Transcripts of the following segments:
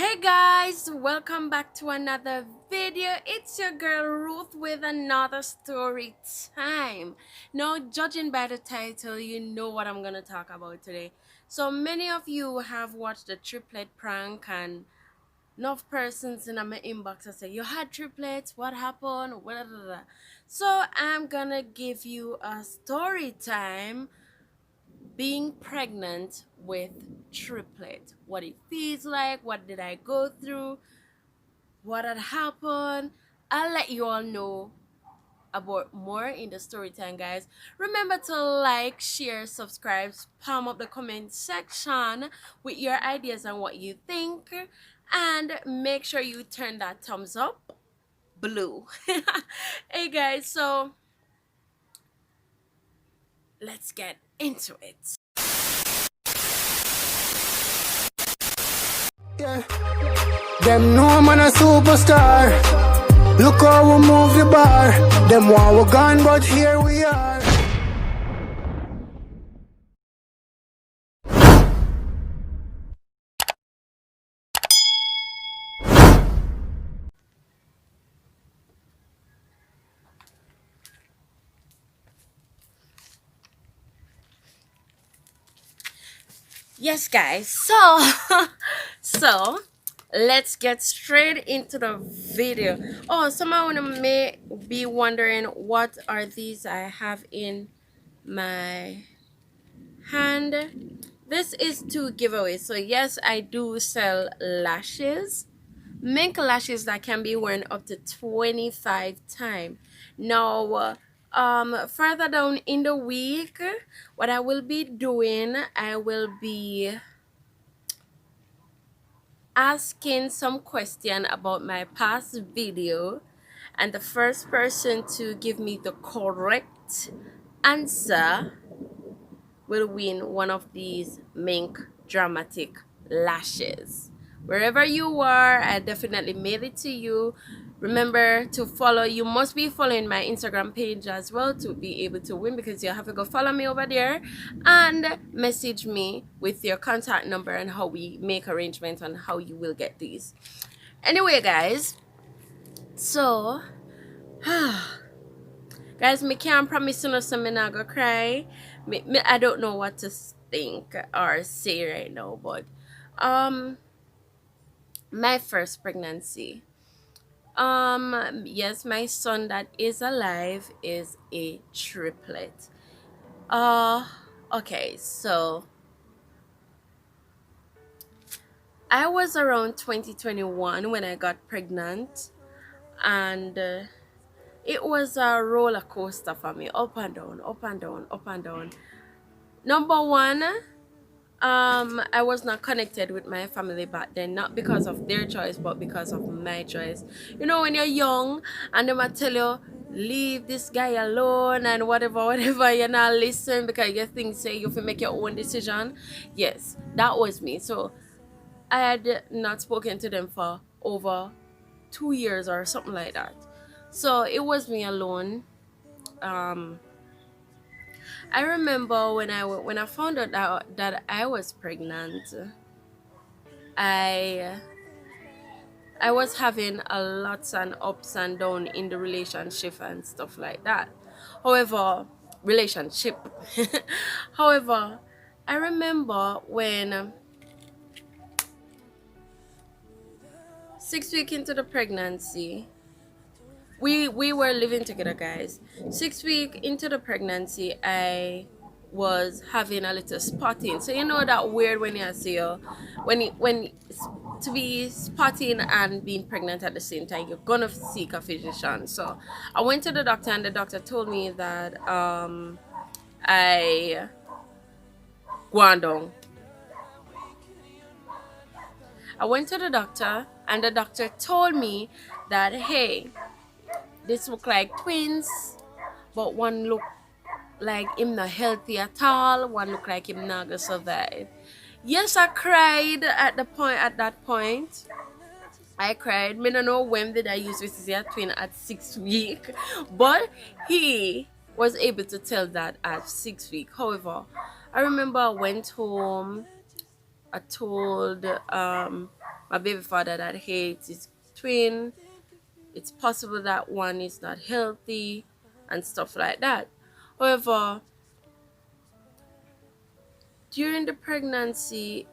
Hey guys, welcome back to another video. It's your girl Ruth with another story time. Now, judging by the title, you know what I'm gonna talk about today. So many of you have watched the triplet prank, and enough persons in my inbox that say you had triplets, what happened, blah, blah, blah. So I'm gonna give you a story time being pregnant with triplet, what it feels like, what did I go through, what had happened. I'll let you all know about more in the story time, guys. Remember to like, share, subscribe, spam up the comment section with your ideas and what you think, and make sure you turn that thumbs up blue. Hey guys, so let's get into it. Yeah. Them know man a superstar. Look how we move the bar. Them want we gone, but here we are. Yes guys, so let's get straight into the video. Oh, someone may be wondering what are these I have in my hand. This is 2 giveaways. So yes, I do sell lashes, mink lashes that can be worn up to 25 times. Now further down in the week, what I will be doing, I will be asking some question about my past video, and the first person to give me the correct answer will win one of these mink dramatic lashes. Wherever you are, I definitely made it to you. Remember to follow. You must be following my Instagram page as well to be able to win, because you have to go follow me over there and message me with your contact number and how we make arrangements on how you will get these. Anyway guys, so guys, me can't promise you no, so me not gonna cry. I don't know what to think or say right now, but my first pregnancy, yes, my son that is alive is a triplet. Okay, so I was around 2021 when I got pregnant, and it was a roller coaster for me, up and down, up and down, up and down. Number one, I was not connected with my family back then, not because of their choice but because of my choice. You know, when you're young and they might tell you leave this guy alone and whatever, you not listen because you think say you can make your own decision. Yes, that was me. So I had not spoken to them for over 2 years or something like that. So it was me alone. I remember when I found out that I was pregnant, I I was having a lots and ups and down in the relationship and stuff like that. However, relationship. However, I remember when 6 weeks into the pregnancy, we were living together, guys. 6 weeks into the pregnancy, I was having a little spotting. So you know that weird when you see when to be spotting and being pregnant at the same time, you're gonna seek a physician. So I went to the doctor, and the doctor told me that I guandong. I went to the doctor, and the doctor told me that, hey, this look like twins, but one look like him not healthy at all, one look like him not gonna survive. Yes, I cried at that point. I cried. Me don't know when did I use this as a twin at 6 weeks, but he was able to tell that at 6 weeks. However, I remember I went home. I told my baby father that hates his twin. It's possible that one is not healthy and stuff like that. However, during the pregnancy,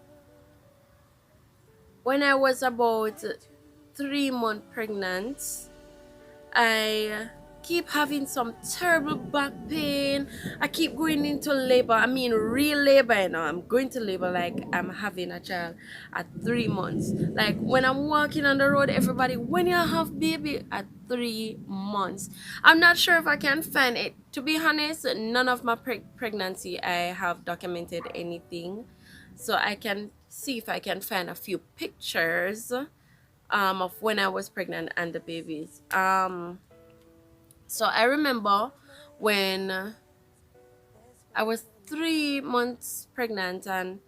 when I was about 3 months pregnant, I keep having some terrible back pain. I keep going into labor. I mean, real labor. You know, I'm going to labor like I'm having a child at 3 months. Like when I'm walking on the road, everybody, when you have baby at 3 months. I'm not sure if I can find it. To be honest, none of my pregnancy I have documented anything, so I can see if I can find a few pictures of when I was pregnant and the babies. So I remember when I was 3 months pregnant, and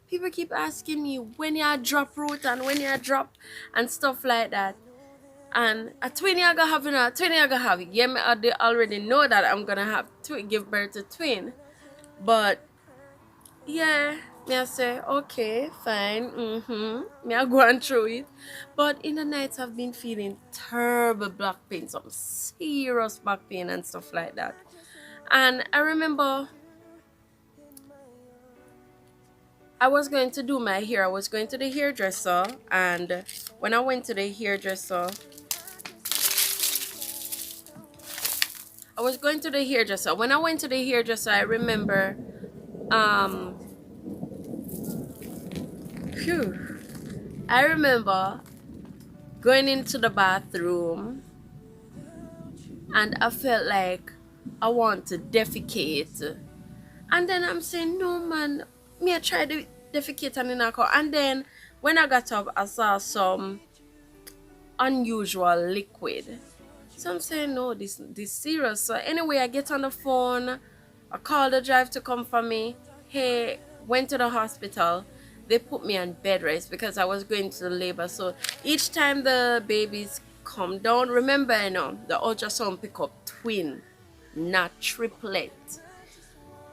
people keep asking me when you drop root and when you drop and stuff like that. And a twin you gonna have, a twin you gonna have. Yeah, they already know that I'm gonna have to give birth to twin. But yeah, me I say okay, fine. Me I go on through it. But in the nights I've been feeling terrible back pain, some serious back pain and stuff like that. And I remember I was going to do my hair. I was going to the hairdresser, and when I went to the hairdresser, When I went to the hairdresser, I remember, phew, I remember going into the bathroom, and I felt like I want to defecate. And then I'm saying, no man, me I tried to defecate and then I go. And then when I got up, I saw some unusual liquid. So I'm saying, no, this serious. So anyway, I get on the phone, I call the drive to come for me. Hey, went to the hospital. They put me on bed rest because I was going to the labor. So each time the babies come down, remember, the ultrasound pick up twin, not triplet.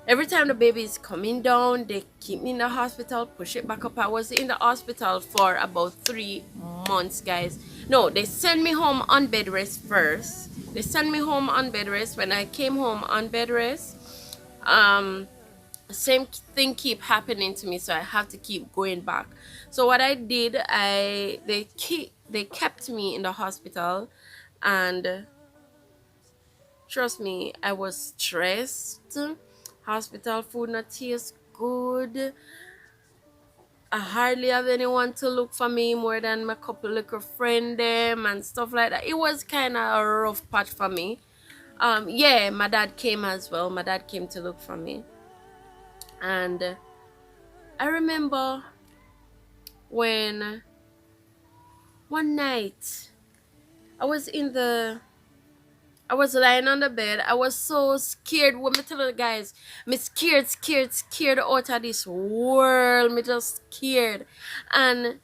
Every time the baby is coming down, they keep me in the hospital, push it back up. I was in the hospital for about 3 months, guys. No, they sent me home on bed rest first. They sent me home on bed rest. When I came home on bed rest, same thing keep happening to me, so I have to keep going back. So what I did, they kept me in the hospital, and trust me, I was stressed. Hospital food not taste good. I hardly have anyone to look for me more than my couple little friend them and stuff like that. It was kind of a rough patch for me. Yeah, my dad came as well. My dad came to look for me. And I remember when one night I was lying on the bed. I was so scared. What me tell the guys, me scared out of this world. Me just scared. And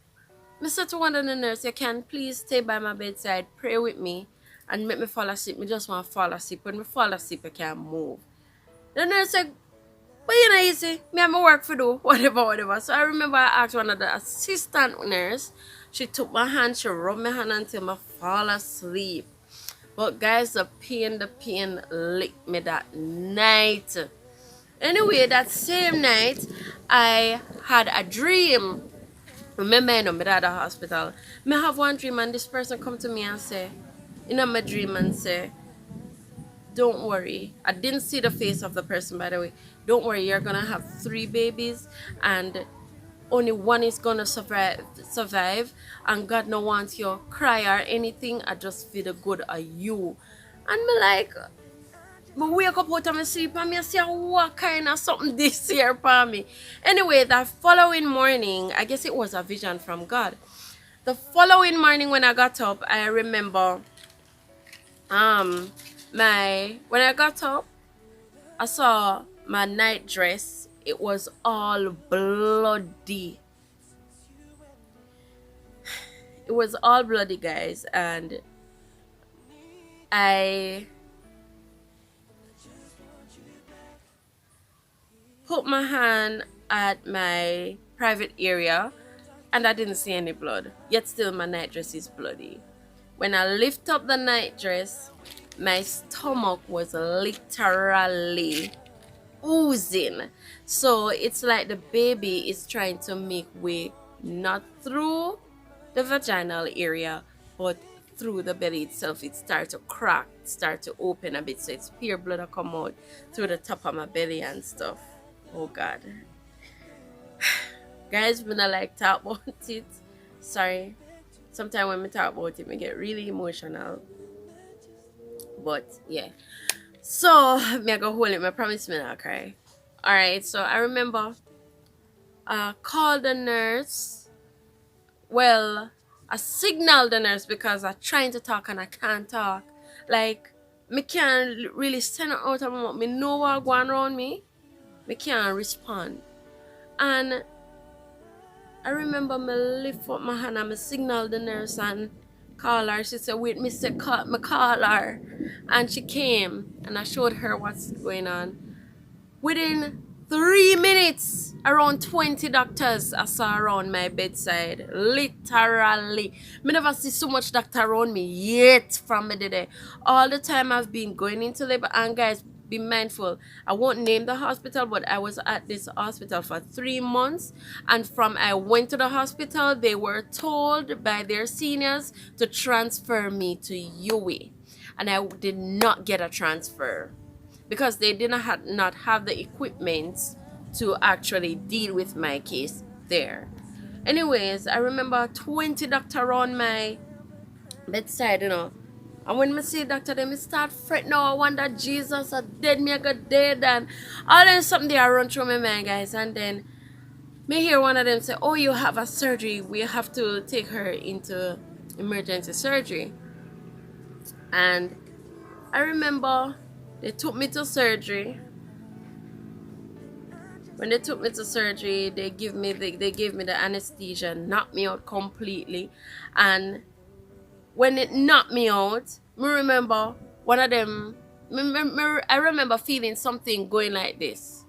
me said to one of the nurse, you can please stay by my bedside, pray with me, and make me fall asleep. Me just want to fall asleep. When me fall asleep, I can't move. The nurse said, but you know, you see, me have my work to do, whatever. So I remember I asked one of the assistant nurse. She took my hand, she rubbed my hand until I fall asleep. But guys, the pain licked me that night. Anyway, that same night, I had a dream. Remember, my dad at the hospital. Me have one dream, and this person come to me and say, my dream, and say, don't worry. I didn't see the face of the person, by the way. Don't worry, you're gonna have 3 babies, and only one is gonna survive, and God no wants you cry or anything. I just feel the good of you. And me like, me wake up out of my sleep and me say, what kind of something this year for me? Anyway, that following morning, I guess it was a vision from God. The following morning when I got up, I remember when I got up, I saw my night dress. It was all bloody. It was all bloody, guys, and I put my hand at my private area, and I didn't see any blood. Yet still my night dress is bloody. When I lift up the night dress, my stomach was literally oozing. So it's like the baby is trying to make way not through the vaginal area, but through the belly itself. It starts to crack, start to open a bit, so it's pure blood that come out through the top of my belly and stuff. Oh God. Guys, when I like talk about it, sorry. Sometimes when we talk about it, we get really emotional. But yeah. So me I go hold it, I promise me not cry. Alright, so I remember call the nurse. Well, I signal the nurse because I'm trying to talk and I can't talk. Like, me can't really stand out of my mouth. Me know what going around me. Me can't respond. And I remember me lift up my hand and me signal the nurse and call her. She said, wait, me call her. And she came and I showed her what's going on. Within 3 minutes, around 20 doctors I saw around my bedside. Literally. Me never see so much doctor around me yet from me today. All the time I've been going into labor. And guys, be mindful. I won't name the hospital, but I was at this hospital for 3 months. And from I went to the hospital, they were told by their seniors to transfer me to UWI. And I did not get a transfer, because they did not have the equipment to actually deal with my case there. Anyways, I remember 20 doctor on my bedside, And when me see doctor, then me start fretting. Now I wonder, Jesus, I dead, me I got dead, and all then something they run through my mind, guys. And then me hear one of them say, oh, you have a surgery. We have to take her into emergency surgery. And I remember they took me to surgery. When they took me to surgery, they gave me the anesthesia, knocked me out completely. And when it knocked me out, me remember one of them. I remember feeling something going like this.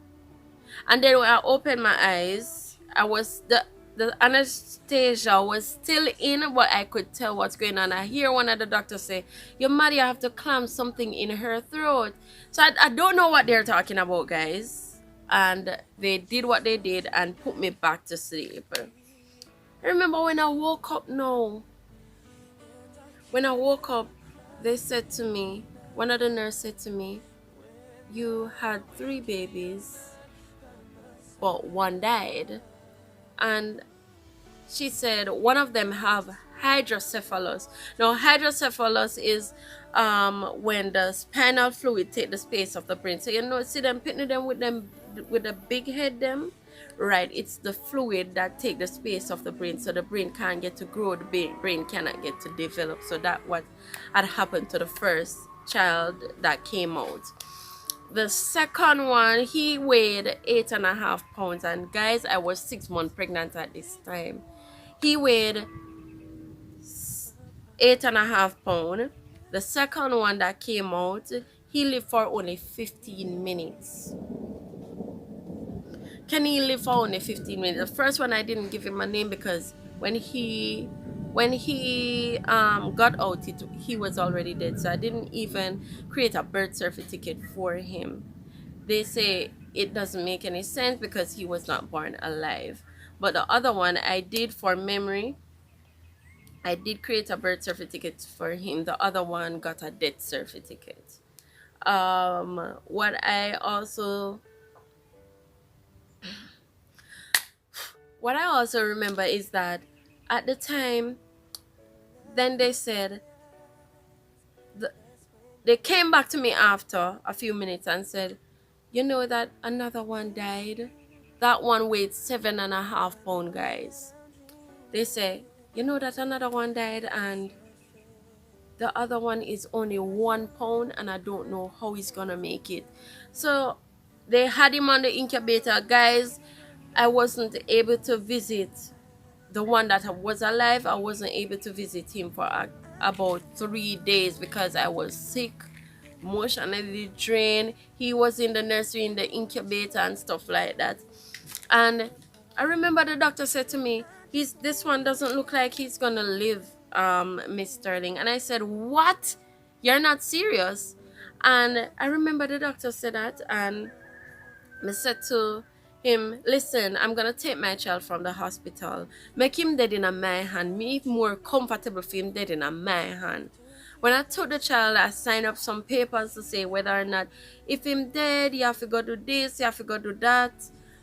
And then when I opened my eyes, the anesthesia was still in, but I could tell what's going on. I hear one of the doctors say, your mother, you have to clamp something in her throat. So I don't know what they're talking about, guys. And they did what they did and put me back to sleep. I remember when I woke up now. When I woke up, they said to me, one of the nurses said to me, you had 3 babies, but 1 died. And she said one of them have hydrocephalus. Now hydrocephalus is when the spinal fluid take the space of the brain. So see them putting them with the big head them, right? It's the fluid that take the space of the brain, so the brain can't get to grow, the brain cannot get to develop. So that what had happened to the first child that came out. The second one, he weighed 8.5 pounds, and guys, I was 6 months pregnant at this time. He weighed 8.5 pounds. The second one that came out, he lived for only 15 minutes. Can he live for only 15 minutes? The first one, I didn't give him a name because when he got out, he was already dead. So I didn't even create a birth certificate for him. They say it doesn't make any sense because he was not born alive. But the other one, I did for memory. I did create a birth certificate for him. The other one got a death certificate. What I also remember is that at the time, then they said, they came back to me after a few minutes and said, you know that another one died? That one weighed 7.5 pounds, guys. They say, you know that another one died and the other one is only 1 pound and I don't know how he's gonna make it. So they had him on the incubator. Guys, I wasn't able to visit the one that was alive. I wasn't able to visit him for about 3 days because I was sick, emotionally drained. He was in the nursery, in the incubator and stuff like that. And I remember the doctor said to me, this one doesn't look like he's gonna live, Miss Sterling. And I said, what? You're not serious? And I remember the doctor said that, and I said to him, listen, I'm gonna take my child from the hospital, make him dead in a my hand, me more comfortable for him dead in a my hand. When I took the child, I signed up some papers to say whether or not, if him dead, you have to go do this, you have to go do that,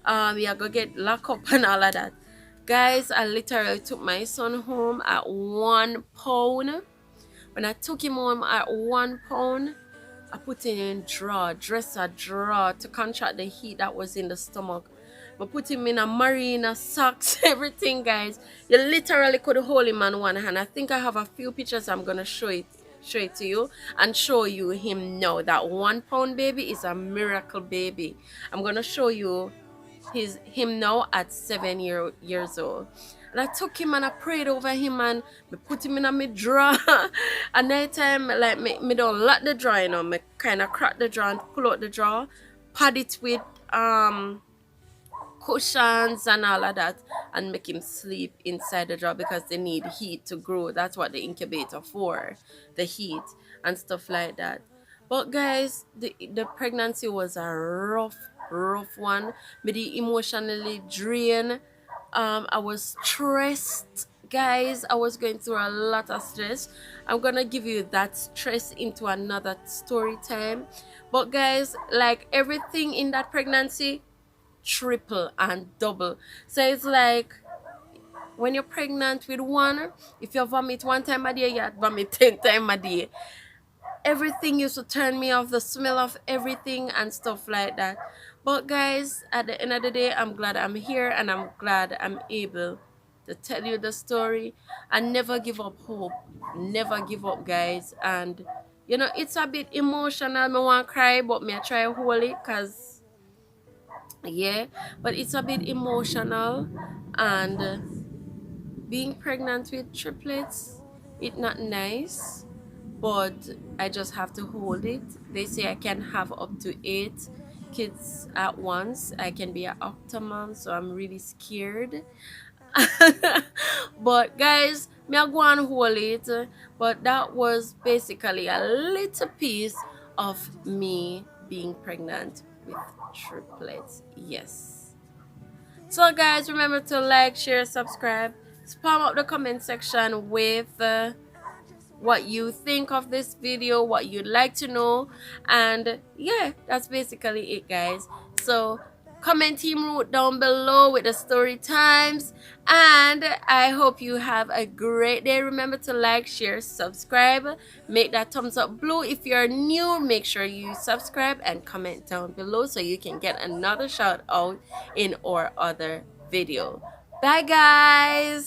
you have to get locked up and all of that. Guys, I literally took my son home at 1 pound. When I took him home at 1 pound, I put him in dresser drawer to contract the heat that was in the stomach. I put him in a marina, socks, everything, guys. You literally could hold him on one hand. I think I have a few pictures. I'm gonna show it to you and show you him now. That 1 pound baby is a miracle baby. I'm gonna show you him now at 7 years old. And I took him and I prayed over him and me put him in a me drawer. At night time, like me don't lock the drawer, you know. Me kind of crack the drawer and pull out the drawer, pad it with cushions and all of that, and make him sleep inside the drawer because they need heat to grow. That's what the incubator for, the heat and stuff like that. But guys, the pregnancy was a rough one. Me the emotionally drained. I was stressed, guys. I was going through a lot of stress. I'm gonna give you that stress into another story time. But guys, like everything in that pregnancy, triple and double. So it's like when you're pregnant with one, if you vomit 1 time a day, you vomit 10 times a day. Everything used to turn me off, the smell of everything and stuff like that. But guys, at the end of the day, I'm glad I'm here and I'm glad I'm able to tell you the story. And never give up hope. Never give up, guys. And you know, it's a bit emotional. Me want to cry, but me I try to hold it because yeah, but it's a bit emotional. And being pregnant with triplets, it's not nice, but I just have to hold it. They say I can have up to 8 kids at once. I can be an octomom, so I'm really scared. But guys, me I go and hold it. But that was basically a little piece of me being pregnant with triplets. Yes. So guys, remember to like, share, subscribe. Spam up the comment section with what you think of this video, what you'd like to know. And yeah, that's basically it, guys. So comment Team Root down below with the story times, and I hope you have a great day. Remember to like, share, subscribe, make that thumbs up blue. If you're new, make sure you subscribe and comment down below so you can get another shout out in our other video. Bye guys.